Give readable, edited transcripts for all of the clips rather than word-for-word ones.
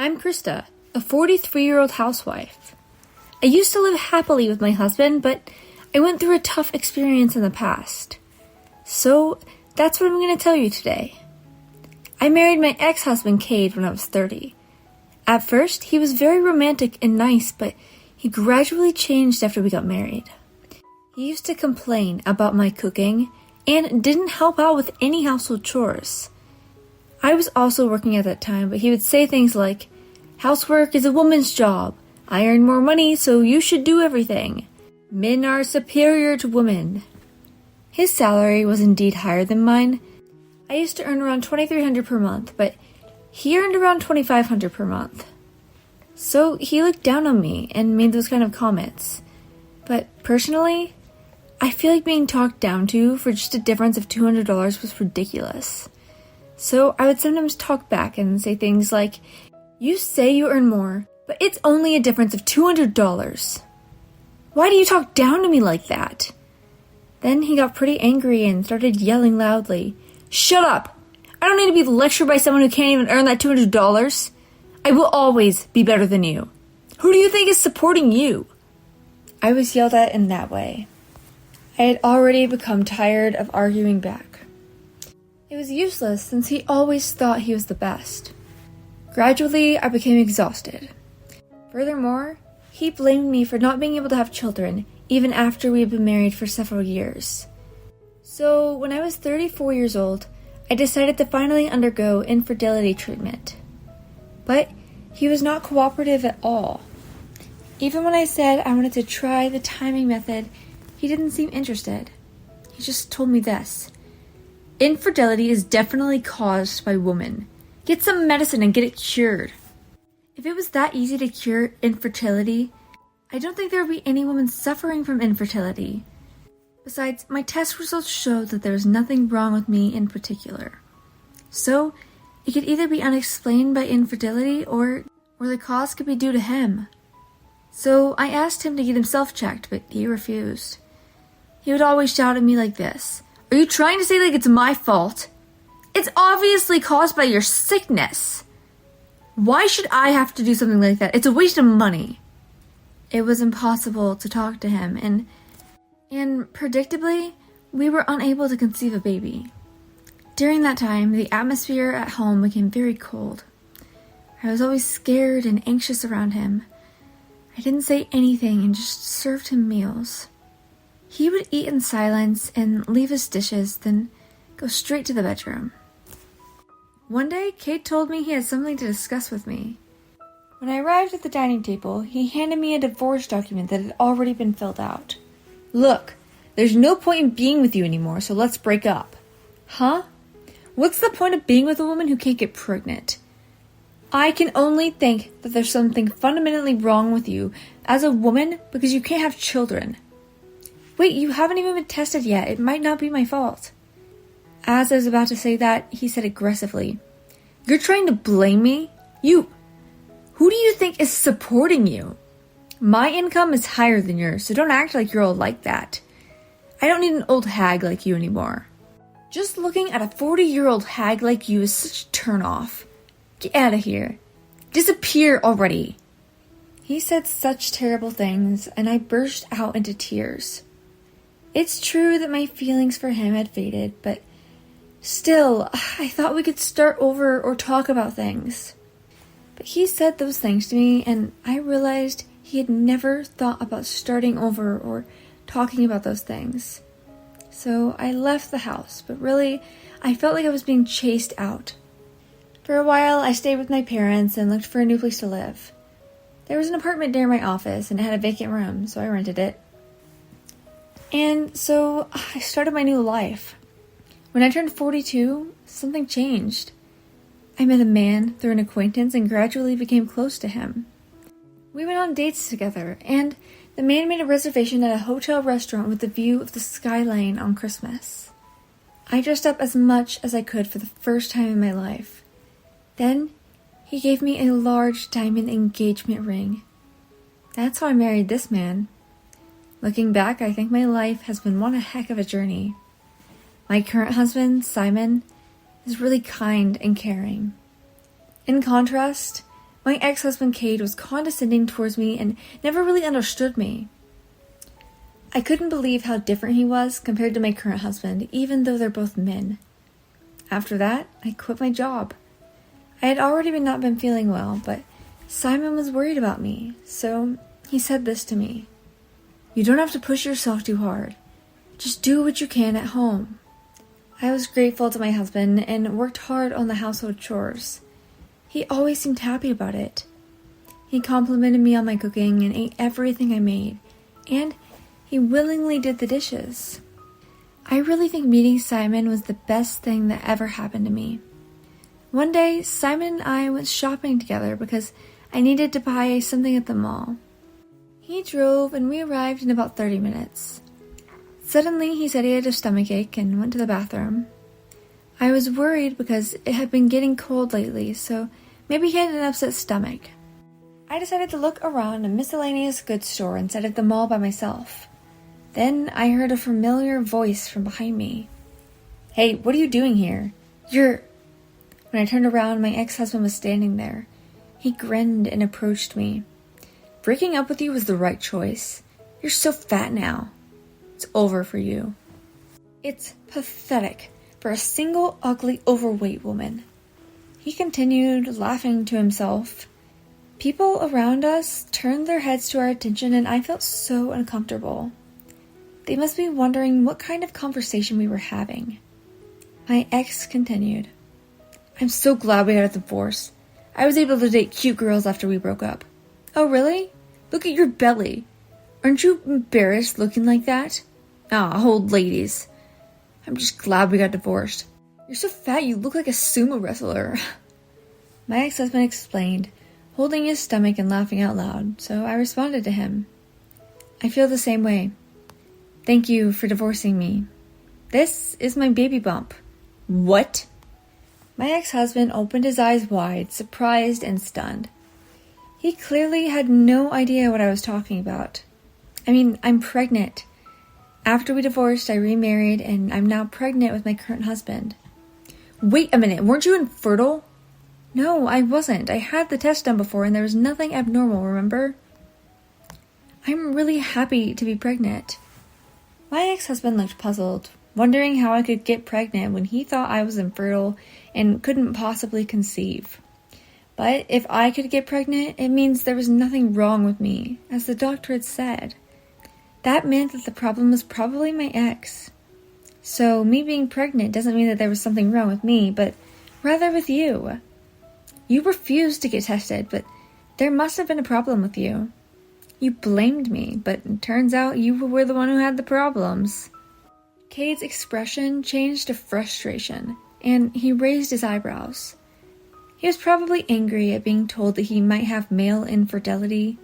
I'm Krista, a 43-year-old housewife. I used to live happily with my husband, but I went through a tough experience in the past. So, that's what I'm going to tell you today. I married my ex-husband Cade when I was 30. At first, he was very romantic and nice, but he gradually changed after we got married. He used to complain about my cooking and didn't help out with any household chores. I was also working at that time, but he would say things like, "Housework is a woman's job. I earn more money, so you should do everything. Men are superior to women." His salary was indeed higher than mine. I used to earn around $2,300 per month, but he earned around $2,500 per month. So he looked down on me and made those kind of comments. But personally, I feel like being talked down to for just a difference of $200 was ridiculous. So I would sometimes talk back and say things like, "You say you earn more, but it's only a difference of $200. Why do you talk down to me like that?" Then he got pretty angry and started yelling loudly, "Shut up! I don't need to be lectured by someone who can't even earn that $200. I will always be better than you. Who do you think is supporting you?" I was yelled at in that way. I had already become tired of arguing back. It was useless since he always thought he was the best. Gradually, I became exhausted. Furthermore, he blamed me for not being able to have children even after we had been married for several years. So, when I was 34 years old, I decided to finally undergo infertility treatment. But he was not cooperative at all. Even when I said I wanted to try the timing method, he didn't seem interested. He just told me this: "Infertility is definitely caused by women. Get some medicine and get it cured." If it was that easy to cure infertility, I don't think there would be any women suffering from infertility. Besides, my test results showed that there was nothing wrong with me in particular. So, it could either be unexplained by infertility or the cause could be due to him. So, I asked him to get himself checked, but he refused. He would always shout at me like this: "Are you trying to say like it's my fault? It's obviously caused by your sickness. Why should I have to do something like that? It's a waste of money." It was impossible to talk to him, and predictably, we were unable to conceive a baby. During that time, the atmosphere at home became very cold. I was always scared and anxious around him. I didn't say anything and just served him meals. He would eat in silence and leave his dishes, then go straight to the bedroom. One day, Kate told me he had something to discuss with me. When I arrived at the dining table, he handed me a divorce document that had already been filled out. "Look, there's no point in being with you anymore, so let's break up." Huh? What's the point of being with a woman who can't get pregnant? I can only think that there's something fundamentally wrong with you as a woman because you can't have children. Wait, you haven't even been tested yet. It might not be my fault. As I was about to say that, he said aggressively, "You're trying to blame me? Who do you think is supporting you? My income is higher than yours, so don't act like you're all like that. I don't need an old hag like you anymore. Just looking at a 40-year-old hag like you is such a turn-off. Get out of here. Disappear already." He said such terrible things, and I burst out into tears. It's true that my feelings for him had faded, but still, I thought we could start over or talk about things. But he said those things to me, and I realized he had never thought about starting over or talking about those things. So I left the house, but really, I felt like I was being chased out. For a while, I stayed with my parents and looked for a new place to live. There was an apartment near my office, and it had a vacant room, so I rented it. And so I started my new life. When I turned 42, something changed. I met a man through an acquaintance and gradually became close to him. We went on dates together, and the man made a reservation at a hotel restaurant with a view of the skyline on Christmas. I dressed up as much as I could for the first time in my life. Then, he gave me a large diamond engagement ring. That's how I married this man. Looking back, I think my life has been one heck of a journey. My current husband, Simon, is really kind and caring. In contrast, My ex-husband Cade was condescending towards me and never really understood me. I couldn't believe how different he was compared to my current husband, even though they're both men. After that, I quit my job. I had already not been feeling well, but Simon was worried about me, so he said this to me. You don't have to push yourself too hard. Just do what you can at home. I was grateful to my husband and worked hard on the household chores. He always seemed happy about it. He complimented me on my cooking and ate everything I made, and he willingly did the dishes. I really think meeting Simon was the best thing that ever happened to me. One day, Simon and I went shopping together because I needed to buy something at the mall. He drove and we arrived in about 30 minutes. Suddenly, he said he had a stomachache and went to the bathroom. I was worried because it had been getting cold lately, so maybe he had an upset stomach. I decided to look around a miscellaneous goods store instead of the mall by myself. Then I heard a familiar voice from behind me. Hey, what are you doing here? When I turned around, my ex-husband was standing there. He grinned and approached me. Breaking up with you was the right choice. You're so fat now. It's over for you. It's pathetic for a single, ugly, overweight woman. He continued, laughing to himself. People around us turned their heads to our attention, and I felt so uncomfortable. They must be wondering what kind of conversation we were having. My ex continued. I'm so glad we got a divorce. I was able to date cute girls after we broke up. Oh, really? Look at your belly. Aren't you embarrassed looking like that? Old ladies. I'm just glad we got divorced. You're so fat you look like a sumo wrestler. My ex-husband explained, holding his stomach and laughing out loud, so I responded to him. I feel the same way. Thank you for divorcing me. This is my baby bump. What? My ex-husband opened his eyes wide, surprised and stunned. He clearly had no idea what I was talking about. I'm pregnant. After we divorced, I remarried, and I'm now pregnant with my current husband. Wait a minute, weren't you infertile? No, I wasn't. I had the test done before, and there was nothing abnormal, remember? I'm really happy to be pregnant. My ex-husband looked puzzled, wondering how I could get pregnant when he thought I was infertile and couldn't possibly conceive. But if I could get pregnant, it means there was nothing wrong with me, as the doctor had said. That meant that the problem was probably my ex. So me being pregnant doesn't mean that there was something wrong with me, but rather with you. You refused to get tested, but there must have been a problem with you. You blamed me, but it turns out you were the one who had the problems. Cade's expression changed to frustration, and he raised his eyebrows. He was probably angry at being told that he might have male infertility.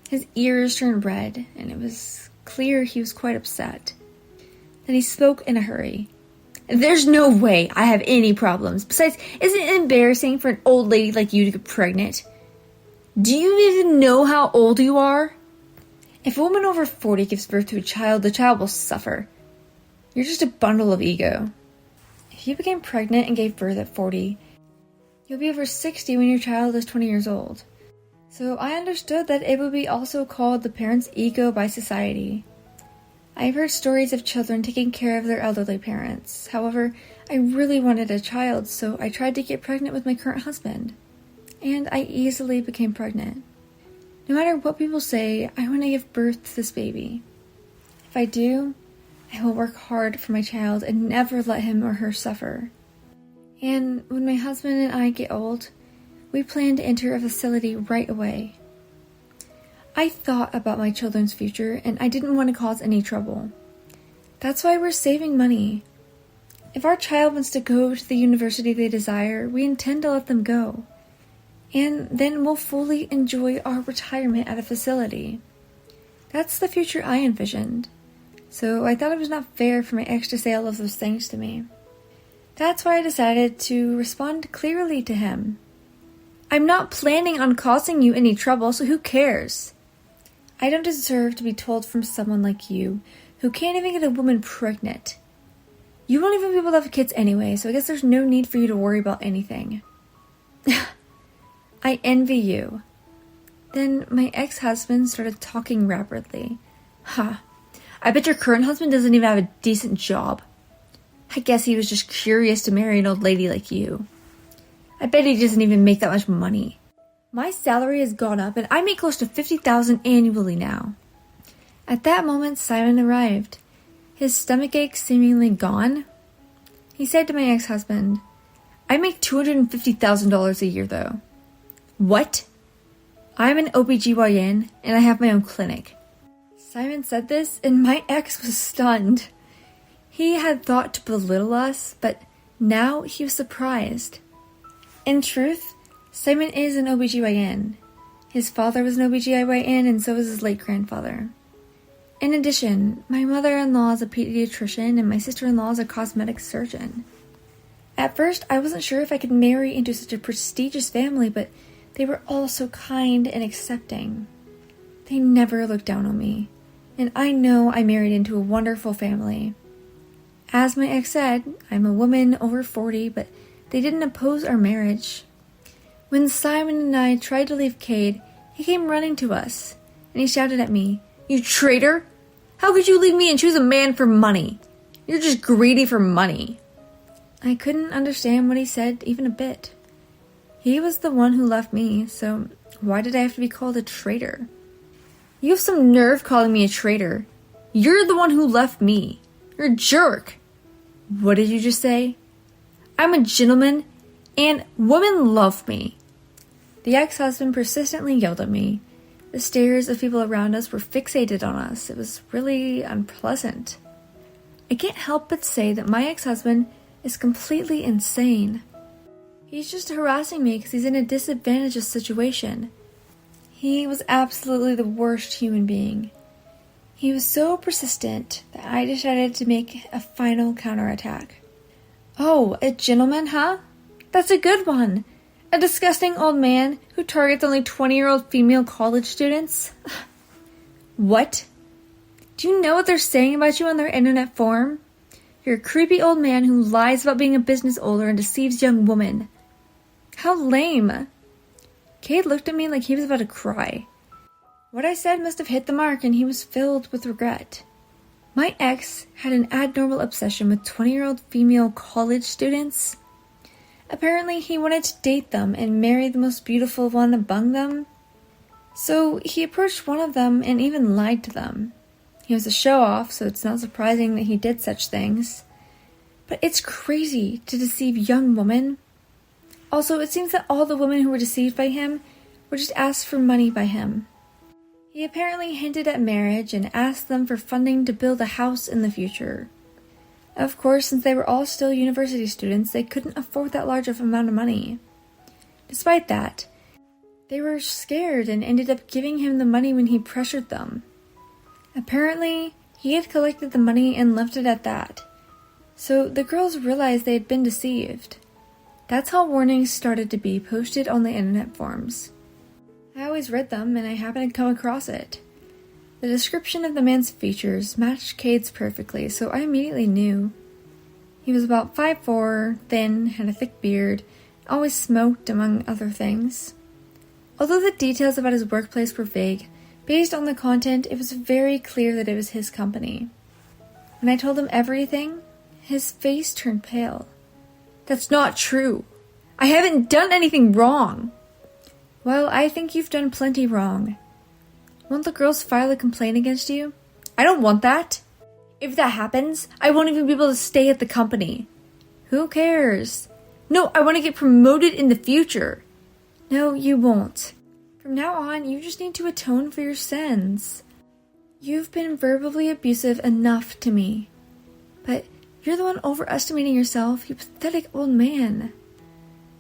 His ears turned red, and it was clear he was quite upset. Then he spoke in a hurry. There's no way I have any problems. Besides, isn't it embarrassing for an old lady like you to get pregnant? Do you even know how old you are? If a woman over 40 gives birth to a child, the child will suffer. You're just a bundle of ego. If you became pregnant and gave birth at 40, you'll be over 60 when your child is 20 years old. So I understood that it would be also called the parent's ego by society. I've heard stories of children taking care of their elderly parents. However, I really wanted a child, so I tried to get pregnant with my current husband. And I easily became pregnant. No matter what people say, I want to give birth to this baby. If I do, I will work hard for my child and never let him or her suffer. And when my husband and I get old, we plan to enter a facility right away. I thought about my children's future, and I didn't want to cause any trouble. That's why we're saving money. If our child wants to go to the university they desire, we intend to let them go. And then we'll fully enjoy our retirement at a facility. That's the future I envisioned. So I thought it was not fair for my ex to say all of those things to me. That's why I decided to respond clearly to him. I'm not planning on causing you any trouble, so who cares? I don't deserve to be told from someone like you, who can't even get a woman pregnant. You won't even be able to have kids anyway, so I guess there's no need for you to worry about anything. I envy you." Then my ex-husband started talking rapidly. I bet your current husband doesn't even have a decent job. I guess he was just curious to marry an old lady like you. I bet he doesn't even make that much money. My salary has gone up and I make close to $50,000 annually now." At that moment, Simon arrived, his stomachache seemingly gone. He said to my ex-husband, "I make $250,000 a year though." "What?" "I'm an OBGYN and I have my own clinic." Simon said this and my ex was stunned. He had thought to belittle us, but now he was surprised. In truth, Simon is an OBGYN. His father was an OBGYN and so was his late grandfather. In addition, my mother-in-law is a pediatrician and my sister-in-law is a cosmetic surgeon. At first, I wasn't sure if I could marry into such a prestigious family, but they were all so kind and accepting. They never looked down on me, and I know I married into a wonderful family. As my ex said, I'm a woman over 40, but they didn't oppose our marriage. When Simon and I tried to leave Cade, he came running to us, and he shouted at me, "You traitor! How could you leave me and choose a man for money? You're just greedy for money." I couldn't understand what he said even a bit. He was the one who left me, so why did I have to be called a traitor? "You have some nerve calling me a traitor. You're the one who left me. You're a jerk." "What did you just say?" "I'm a gentleman, and women love me." The ex-husband persistently yelled at me. The stares of people around us were fixated on us. It was really unpleasant. I can't help but say that my ex-husband is completely insane. He's just harassing me because he's in a disadvantageous situation. He was absolutely the worst human being. He was so persistent that I decided to make a final counterattack. "Oh, a gentleman, huh? That's a good one. A disgusting old man who targets only 20-year-old female college students?" "What? Do you know what they're saying about you on their internet forum? You're a creepy old man who lies about being a business owner and deceives young women." How lame. Cade looked at me like he was about to cry. What I said must have hit the mark and he was filled with regret. My ex had an abnormal obsession with 20-year-old female college students. Apparently he wanted to date them and marry the most beautiful one among them. So he approached one of them and even lied to them. He was a show-off, so it's not surprising that he did such things. But it's crazy to deceive young women. Also, it seems that all the women who were deceived by him were just asked for money by him. He apparently hinted at marriage and asked them for funding to build a house in the future. Of course, since they were all still university students, they couldn't afford that large of amount of money. Despite that, they were scared and ended up giving him the money when he pressured them. Apparently, he had collected the money and left it at that. So the girls realized they had been deceived. That's how warnings started to be posted on the internet forums. I always read them and I happened to come across it. The description of the man's features matched Cade's perfectly, so I immediately knew. He was about 5'4", thin, had a thick beard, always smoked, among other things. Although the details about his workplace were vague, based on the content, it was very clear that it was his company. When I told him everything, his face turned pale. "That's not true. I haven't done anything wrong." "Well, I think you've done plenty wrong. Won't the girls file a complaint against you?" "I don't want that. If that happens, I won't even be able to stay at the company." "Who cares?" "No, I want to get promoted in the future." "No, you won't. From now on, you just need to atone for your sins. You've been verbally abusive enough to me. But you're the one overestimating yourself, you pathetic old man."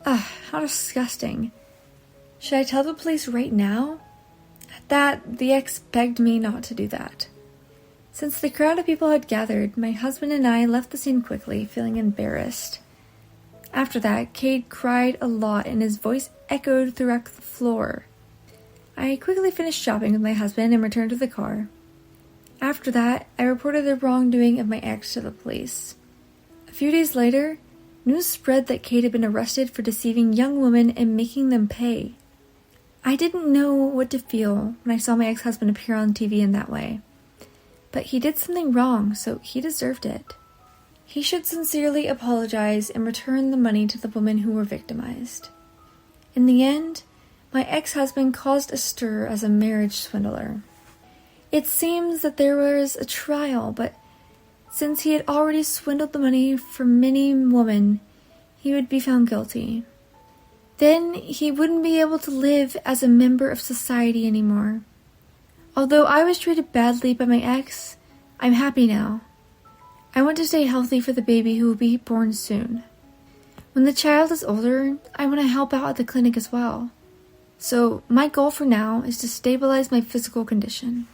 How disgusting. Should I tell the police right now? At that, the ex begged me not to do that. Since the crowd of people had gathered, my husband and I left the scene quickly, feeling embarrassed. After that, Cade cried a lot and his voice echoed throughout the floor. I quickly finished shopping with my husband and returned to the car. After that, I reported the wrongdoing of my ex to the police. A few days later, news spread that Cade had been arrested for deceiving young women and making them pay. I didn't know what to feel when I saw my ex-husband appear on TV in that way. But he did something wrong, so he deserved it. He should sincerely apologize and return the money to the women who were victimized. In the end, my ex-husband caused a stir as a marriage swindler. It seems that there was a trial, but since he had already swindled the money from many women, he would be found guilty. Then he wouldn't be able to live as a member of society anymore. Although I was treated badly by my ex, I'm happy now. I want to stay healthy for the baby who will be born soon. When the child is older, I want to help out at the clinic as well. So my goal for now is to stabilize my physical condition.